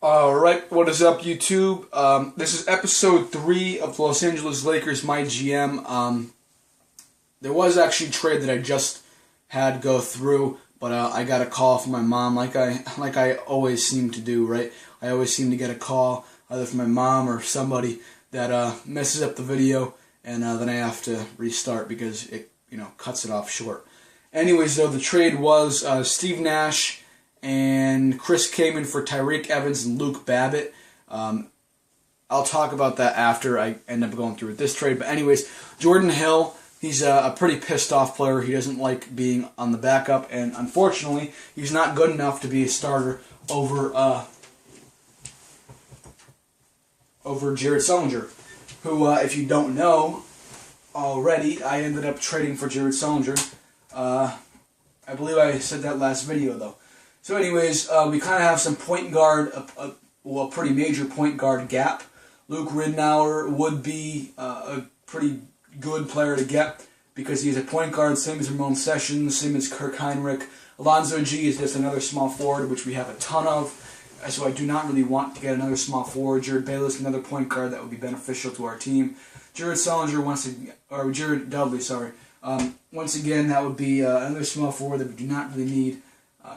Alright, what is up, YouTube? This is episode 3 of the Los Angeles Lakers, My GM. There was actually a trade that I just had go through, but I got a call from my mom, like I always seem to do, right? I always seem to get a call, either from my mom or somebody, that messes up the video, and then I have to restart because it, cuts it off short. Anyways, though, the trade was Steve Nash and Chris Kaman for Tyreke Evans and Luke Babbitt. I'll talk about that after I end up going through with this trade. But anyways, Jordan Hill, he's a pretty pissed off player. He doesn't like being on the backup, and unfortunately, he's not good enough to be a starter over Jared Sullinger, who, if you don't know already, I ended up trading for Jared Sullinger. I believe I said that last video, though. So anyways, we kind of have some point guard, a pretty major point guard gap. Luke Ridnour would be a pretty good player to get because he's a point guard, same as Ramon Sessions, same as Kirk Heinrich. Alonzo G is just another small forward, which we have a ton of. So I do not really want to get another small forward. Jared Bayless, another point guard that would be beneficial to our team. Jared Dudley, sorry. Once again, that would be another small forward that we do not really need.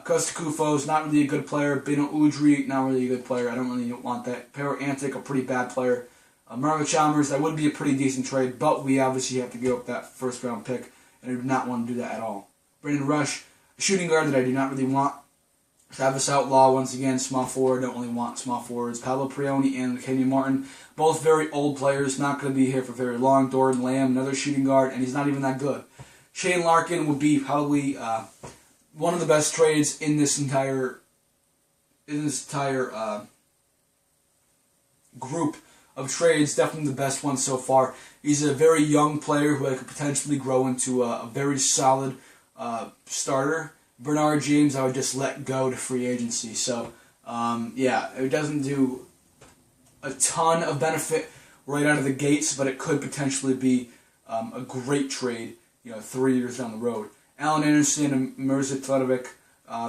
Costa Kufo's not really a good player. Beno Udrih, not really a good player. I don't really want that. Pero Antic, a pretty bad player. Marvin Chalmers, that would be a pretty decent trade, but we obviously have to give up that first round pick, and I do not want to do that at all. Brandon Rush, a shooting guard that I do not really want. Travis Outlaw, once again, small forward. Don't really want small forwards. Pablo Prioni and Kenyon Martin, both very old players, not going to be here for very long. Doran Lamb, another shooting guard, and he's not even that good. Shane Larkin would be probably one of the best trades in this entire group of trades. Definitely the best one so far. He's a very young player who I could potentially grow into a very solid starter. Bernard James, I would just let go to free agency. So, yeah, it doesn't do a ton of benefit right out of the gates, but it could potentially be a great trade, 3 years down the road. Allen Anderson and Mirza Tledovic,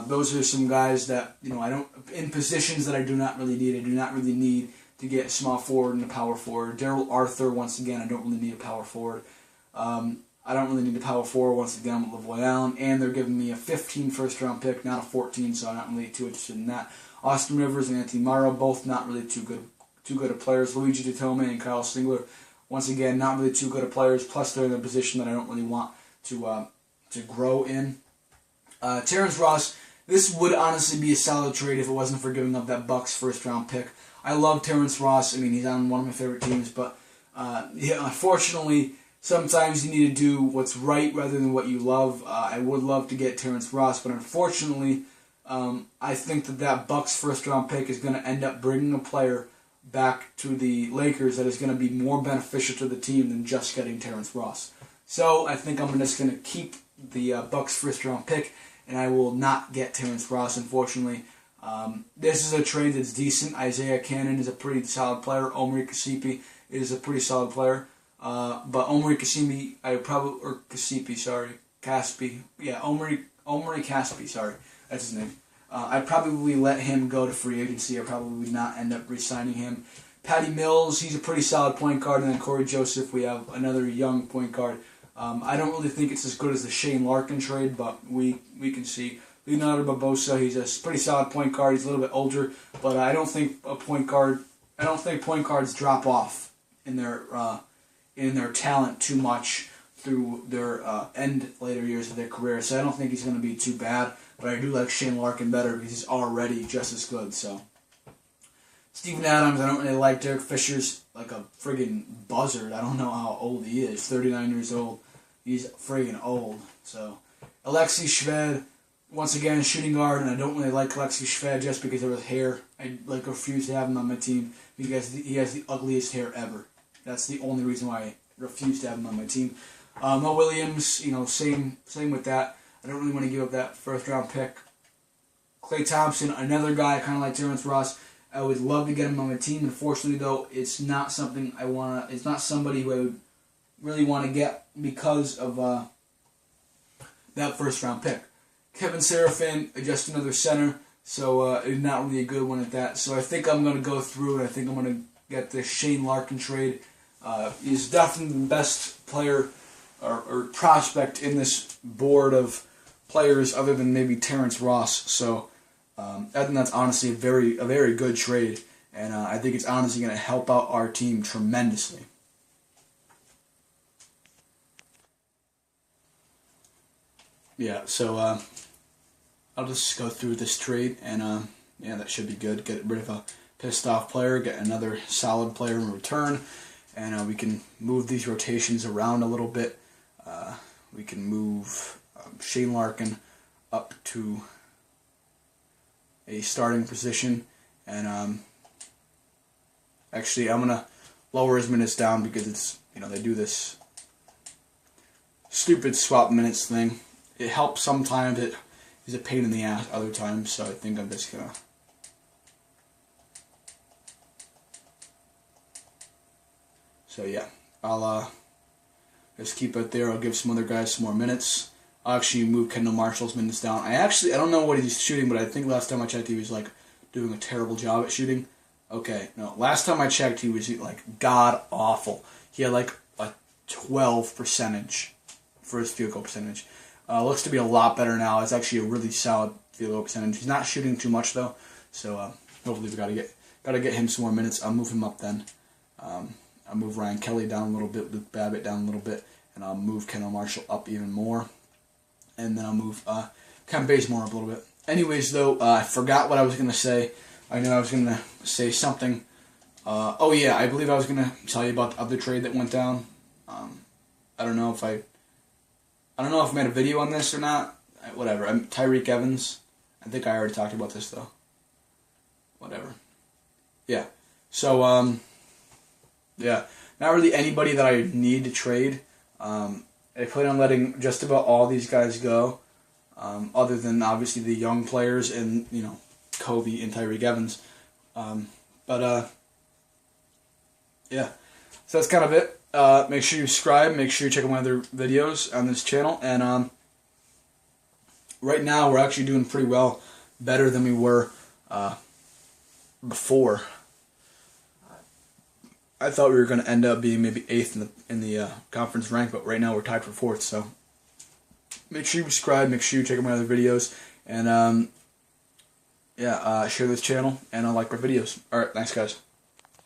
those are some guys that, I don't, in positions that I do not really need. I do not really need to get a small forward and a power forward. Daryl Arthur, once again, I don't really need a power forward. I don't really need a power forward once again with LaVoy Allen, and they're giving me a 15 first-round pick, not a 14, so I'm not really too interested in that. Austin Rivers and Anthony Morrow, both not really too good of players. Luigi Ditome and Kyle Singler, once again, not really too good of players, plus they're in a position that I don't really want to grow in. Terrence Ross, this would honestly be a solid trade if it wasn't for giving up that Bucks first-round pick. I love Terrence Ross. I mean, he's on one of my favorite teams, but yeah, unfortunately, sometimes you need to do what's right rather than what you love. I would love to get Terrence Ross, but unfortunately, I think that Bucks first-round pick is going to end up bringing a player back to the Lakers that is going to be more beneficial to the team than just getting Terrence Ross. So I think I'm just going to keep the Bucks first-round pick, and I will not get Terrence Ross, unfortunately. This is a trade that's decent. Isaiah Cannon is a pretty solid player. Omri Kasipi is a pretty solid player. But Omri Caspi, Omri Caspi, sorry, that's his name. I'd probably let him go to free agency. I probably would not end up re-signing him. Patty Mills, he's a pretty solid point guard, and then Corey Joseph, we have another young point guard. I don't really think it's as good as the Shane Larkin trade, but we can see. Leonardo Barbosa, he's a pretty solid point guard. He's a little bit older, but I don't think point guards drop off in their talent too much through their later years of their career. So I don't think he's going to be too bad, but I do like Shane Larkin better because he's already just as good. So Steven Adams, I don't really like. Derek Fisher's like a friggin' buzzard. I don't know how old he is. 39 years old. He's friggin' old. So Alexei Shved, once again, shooting guard, and I don't really like Alexei Shved just because of his hair. I refuse to have him on my team because he has the ugliest hair ever. That's the only reason why I refuse to have him on my team. Mo Williams, same with that. I don't really want to give up that first-round pick. Klay Thompson, another guy kind of like Terrence Ross. I would love to get him on my team. Unfortunately, though, it's not something I want to. It's not somebody who I would really want to get because of that first-round pick. Kevin Seraphin, just another center. So it's not really a good one at that. So I think I'm going to go through, and I think I'm going to get the Shane Larkin trade. He's definitely the best player or prospect in this board of players, other than maybe Terrence Ross. So I think that's honestly a very good trade, and I think it's honestly going to help out our team tremendously. Yeah, so I'll just go through this trade, and yeah, that should be good. Get rid of a pissed off player, get another solid player in return, and we can move these rotations around a little bit. We can move Shane Larkin up to a starting position, and actually I'm gonna lower his minutes down because it's, they do this stupid swap minutes thing. It helps sometimes. It is a pain in the ass other times. So I think I'm just gonna. So yeah, I'll just keep it there. I'll give some other guys some more minutes. I'll actually move Kendall Marshall's minutes down. I don't know what he's shooting, but I think last time I checked he was like doing a terrible job at shooting. Okay, no, last time I checked he was like god awful. He had like a 12% for his field goal percentage. Looks to be a lot better now. It's actually a really solid field goal percentage. He's not shooting too much though, so hopefully we gotta get him some more minutes. I'll move him up then. I'll move Ryan Kelly down a little bit, Luke Babbitt down a little bit, and I'll move Kendall Marshall up even more, and then I'll move Kent Bazemore up a little bit. Anyways, though, I forgot what I was gonna say. I knew I was gonna say something. Oh yeah, I believe I was gonna tell you about the other trade that went down. I don't know if I made a video on this or not. Whatever. Tyreek Evans. I think I already talked about this though. Whatever. Yeah. So yeah. Not really anybody that I need to trade. I plan on letting just about all these guys go, other than obviously the young players and Kobe and Tyreek Evans. Yeah. So that's kind of it. Make sure you subscribe. Make sure you check out my other videos on this channel. And right now we're actually doing pretty well, better than we were before. I thought we were going to end up being maybe 8th in the conference rank, but right now we're tied for 4th. So make sure you subscribe. Make sure you check out my other videos, and yeah, share this channel and like my videos. All right, thanks guys.